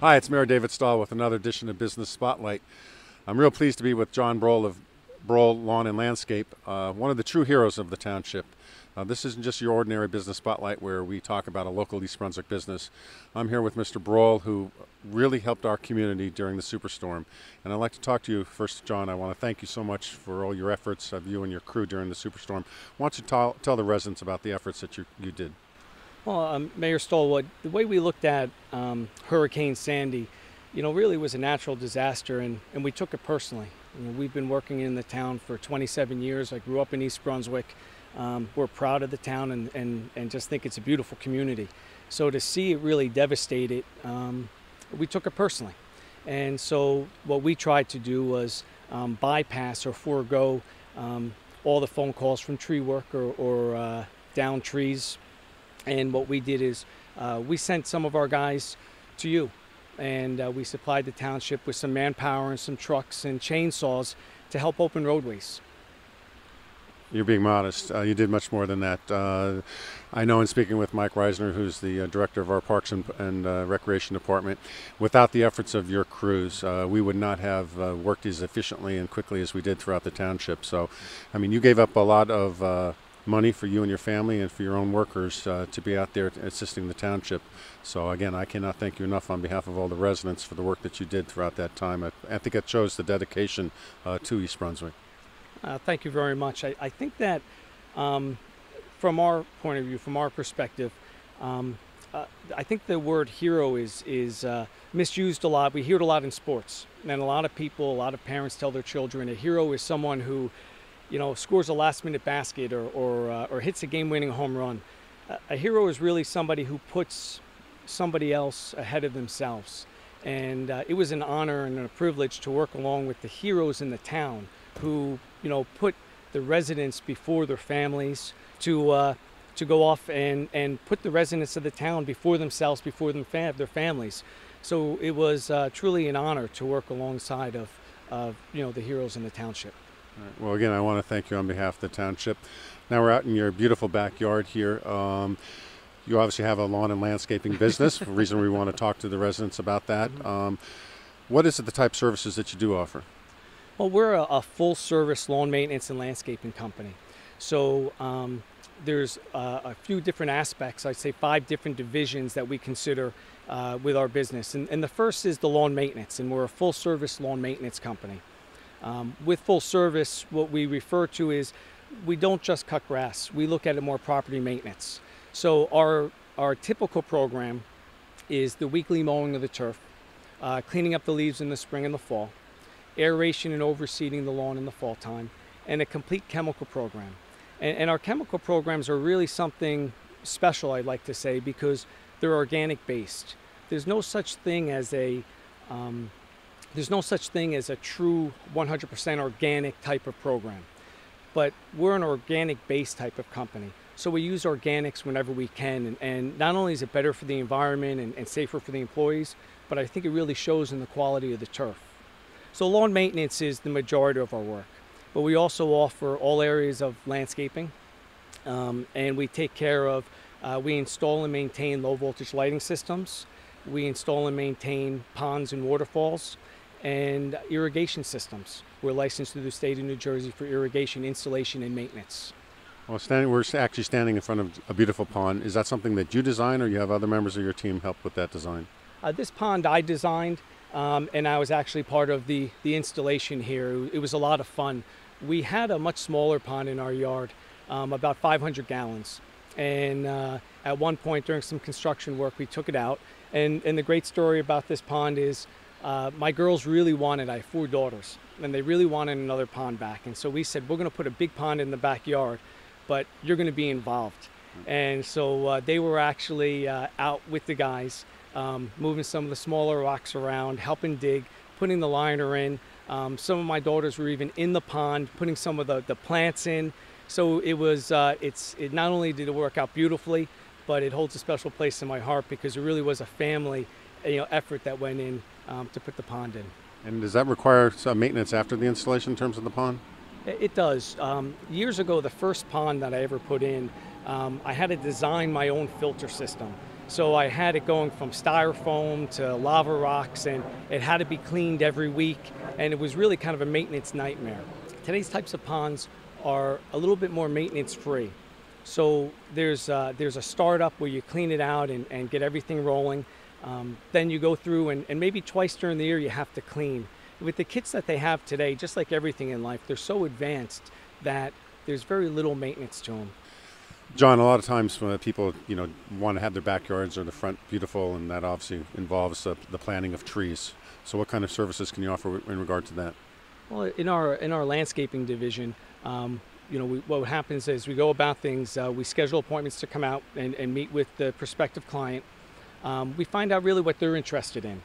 Hi, it's Mayor David Stahl with another edition of Business Spotlight. I'm real pleased to be with John Broehl of Broehl Lawn and Landscape, one of the true heroes of the township. This isn't just your ordinary Business Spotlight where we talk about a local East Brunswick business. I'm here with Mr. Broehl, who really helped our community during the superstorm. And I'd like to talk to you first, John. I want to thank you so much for all your efforts of you and your crew during the superstorm. Why don't you tell the residents about the efforts that you did? Well, Mayor Stahl, the way we looked at Hurricane Sandy, really was a natural disaster, and we took it personally. We've been working in the town for 27 years. I grew up in East Brunswick. We're proud of the town and just think it's a beautiful community. So to see it really devastated, we took it personally. And so what we tried to do was bypass or forego all the phone calls from tree work or down trees. And what we did is we sent some of our guys to you, and we supplied the township with some manpower and some trucks and chainsaws to help open roadways. You're being modest. You did much more than that. I know in speaking with Mike Reisner, who's the director of our Parks and Recreation Department, without the efforts of your crews, we would not have worked as efficiently and quickly as we did throughout the township. So, I mean, you gave up a lot of money for you and your family and for your own workers to be out there assisting the township. So again, I cannot thank you enough on behalf of all the residents for the work that you did throughout that time. I think it shows the dedication to East Brunswick. Thank you very much. I think that from our point of view, from our perspective, I think the word hero is misused a lot. We hear it a lot in sports, and a lot of people, a lot of parents tell their children a hero is someone who scores a last-minute basket or hits a game-winning home run. A hero is really somebody who puts somebody else ahead of themselves. And it was an honor and a privilege to work along with the heroes in the town who, put the residents before their families, to go off and put the residents of the town before themselves, before their families. So it was truly an honor to work alongside of the heroes in the township. All right. Well, again, I want to thank you on behalf of the township. Now we're out in your beautiful backyard here. You obviously have a lawn and landscaping business, for the reason we want to talk to the residents about that. What is it, the type of services that you do offer? Well, we're a full-service lawn maintenance and landscaping company. So there's a few different aspects, I'd say 5 different divisions that we consider with our business. And the first is the lawn maintenance, and we're a full-service lawn maintenance company. With full service, what we refer to is we don't just cut grass. We look at it more property maintenance. So our typical program is the weekly mowing of the turf, cleaning up the leaves in the spring and the fall, aeration and overseeding the lawn in the fall time, and a complete chemical program. And our chemical programs are really something special, I'd like to say, because they're organic based. There's no such thing as a true 100% organic type of program, but we're an organic-based type of company. So we use organics whenever we can, and not only is it better for the environment and safer for the employees, but I think it really shows in the quality of the turf. So lawn maintenance is the majority of our work, but we also offer all areas of landscaping, and we take care of, we install and maintain low-voltage lighting systems, we install and maintain ponds and waterfalls, and irrigation systems. We're licensed through the state of New Jersey for irrigation installation and maintenance. Well, we're actually standing in front of a beautiful pond. Is that something that you design, or you have other members of your team help with that design? This pond I designed, and I was actually part of the installation here. It was a lot of fun. We had a much smaller pond in our yard, about 500 gallons. And at one point during some construction work, we took it out. And the great story about this pond is my girls really wanted, I have 4 daughters, and they really wanted another pond back. And so we said, we're going to put a big pond in the backyard, but you're going to be involved. And so they were actually out with the guys, moving some of the smaller rocks around, helping dig, putting the liner in. Some of my daughters were even in the pond, putting some of the plants in. So it was, it not only did it work out beautifully, but it holds a special place in my heart because it really was a family effort that went in to put the pond in. And does that require some maintenance after the installation in terms of the pond? It does. Years ago, the first pond that I ever put in, I had to design my own filter system. So I had it going from styrofoam to lava rocks, and it had to be cleaned every week, and it was really kind of a maintenance nightmare. Today's types of ponds are a little bit more maintenance free. So there's a startup where you clean it out and get everything rolling. Then you go through and maybe twice during the year you have to clean. With the kits that they have today, just like everything in life, they're so advanced that there's very little maintenance to them. John, a lot of times when people, want to have their backyards or the front beautiful, and that obviously involves the planting of trees. So what kind of services can you offer in regard to that? Well, in our landscaping division, what happens is we go about things. We schedule appointments to come out and meet with the prospective client. We find out really what they're interested in.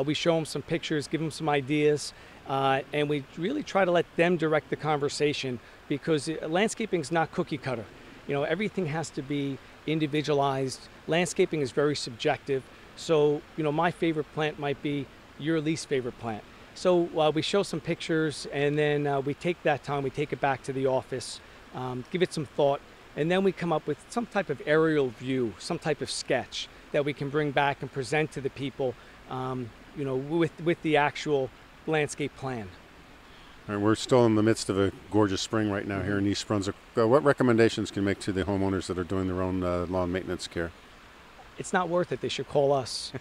We show them some pictures, give them some ideas, and we really try to let them direct the conversation, because landscaping is not cookie cutter. Everything has to be individualized. Landscaping is very subjective. So, my favorite plant might be your least favorite plant. So we show some pictures, and then we take that time, we take it back to the office, give it some thought, and then we come up with some type of aerial view, some type of sketch that we can bring back and present to the people, with the actual landscape plan. All right, we're still in the midst of a gorgeous spring right now here in East Brunswick. What recommendations can you make to the homeowners that are doing their own lawn maintenance care? It's not worth it. They should call us.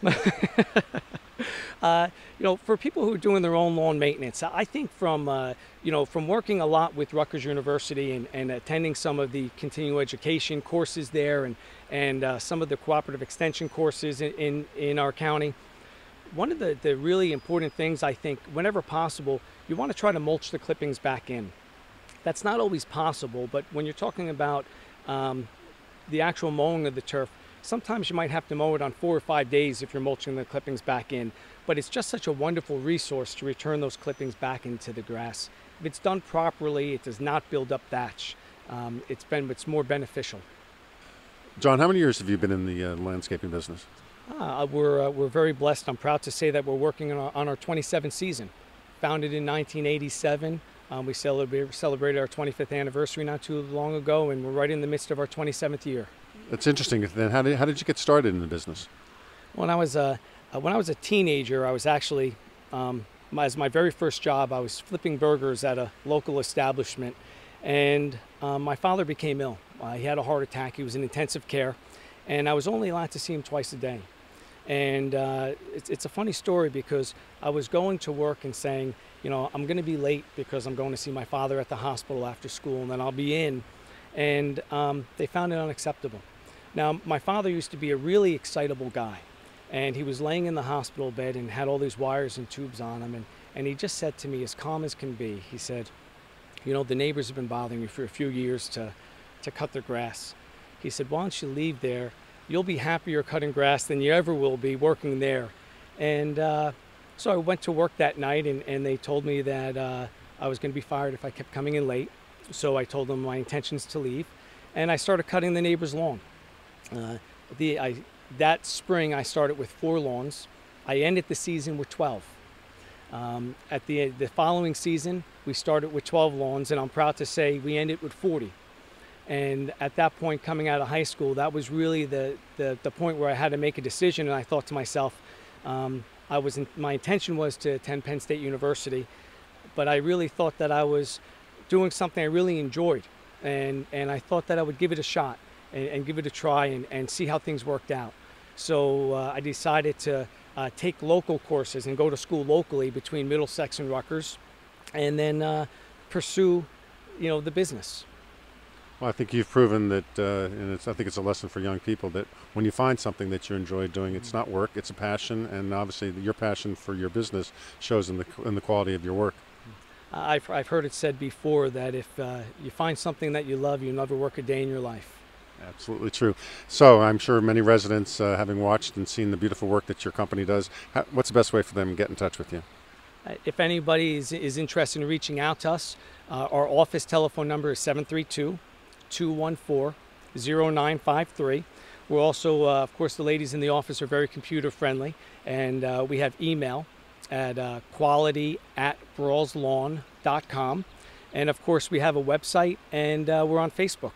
For people who are doing their own lawn maintenance, I think from working a lot with Rutgers University and attending some of the continuing education courses there and some of the cooperative extension courses in our county, one of the really important things, I think, whenever possible, you want to try to mulch the clippings back in. That's not always possible, but when you're talking about the actual mowing of the turf, sometimes you might have to mow it on 4 or 5 days if you're mulching the clippings back in, but it's just such a wonderful resource to return those clippings back into the grass. If it's done properly, it does not build up thatch. It's more beneficial. John, how many years have you been in the landscaping business? We're very blessed. I'm proud to say that we're working on our 27th season. Founded in 1987. We celebrated our 25th anniversary not too long ago, and we're right in the midst of our 27th year. That's interesting. Then how did you get started in the business? When I was a teenager, I was actually, as my very first job, I was flipping burgers at a local establishment, and my father became ill. He had a heart attack. He was in intensive care, and I was only allowed to see him twice a day. And it's a funny story, because I was going to work and saying, I'm going to be late because I'm going to see my father at the hospital after school, and then I'll be in. And they found it unacceptable. Now, my father used to be a really excitable guy, and he was laying in the hospital bed and had all these wires and tubes on him, and he just said to me, as calm as can be, he said, the neighbors have been bothering me for a few years to cut their grass. He said, why don't you leave there? You'll be happier cutting grass than you ever will be working there. And so I went to work that night, and they told me that I was going to be fired if I kept coming in late. So I told them my intentions to leave, and I started cutting the neighbor's lawn. That spring I started with 4 lawns. I ended the season with 12. At the following season, we started with 12 lawns, and I'm proud to say we ended with 40. And at that point, coming out of high school, that was really the point where I had to make a decision, and I thought to myself, my intention was to attend Penn State University, but I really thought that I was doing something I really enjoyed, and I thought that I would give it a shot and give it a try and see how things worked out. So I decided to take local courses and go to school locally between Middlesex and Rutgers, and then pursue the business. Well, I think you've proven that, and I think it's a lesson for young people, that when you find something that you enjoy doing, it's not work, it's a passion, and obviously your passion for your business shows in the quality of your work. I've heard it said before that if you find something that you love, you'll never work a day in your life. Absolutely true. So I'm sure many residents, having watched and seen the beautiful work that your company does, what's the best way for them to get in touch with you? If anybody is interested in reaching out to us, our office telephone number is 732-214-0953. We're also, of course, the ladies in the office are very computer friendly, and we have email at quality@broehlslawn.com. And of course, we have a website, and we're on Facebook.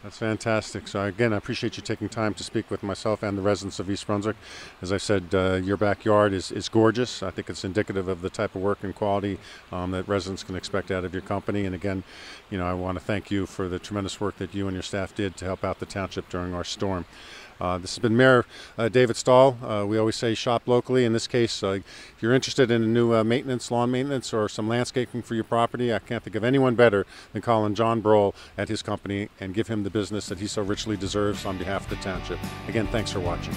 That's fantastic. So again, I appreciate you taking time to speak with myself and the residents of East Brunswick. As I said, your backyard is gorgeous. I think it's indicative of the type of work and quality that residents can expect out of your company. And again, I want to thank you for the tremendous work that you and your staff did to help out the township during our storm. This has been Mayor David Stahl. We always say shop locally. In this case, if you're interested in a new lawn maintenance, or some landscaping for your property, I can't think of anyone better than calling John Broehl at his company and give him the business that he so richly deserves on behalf of the township. Again, thanks for watching.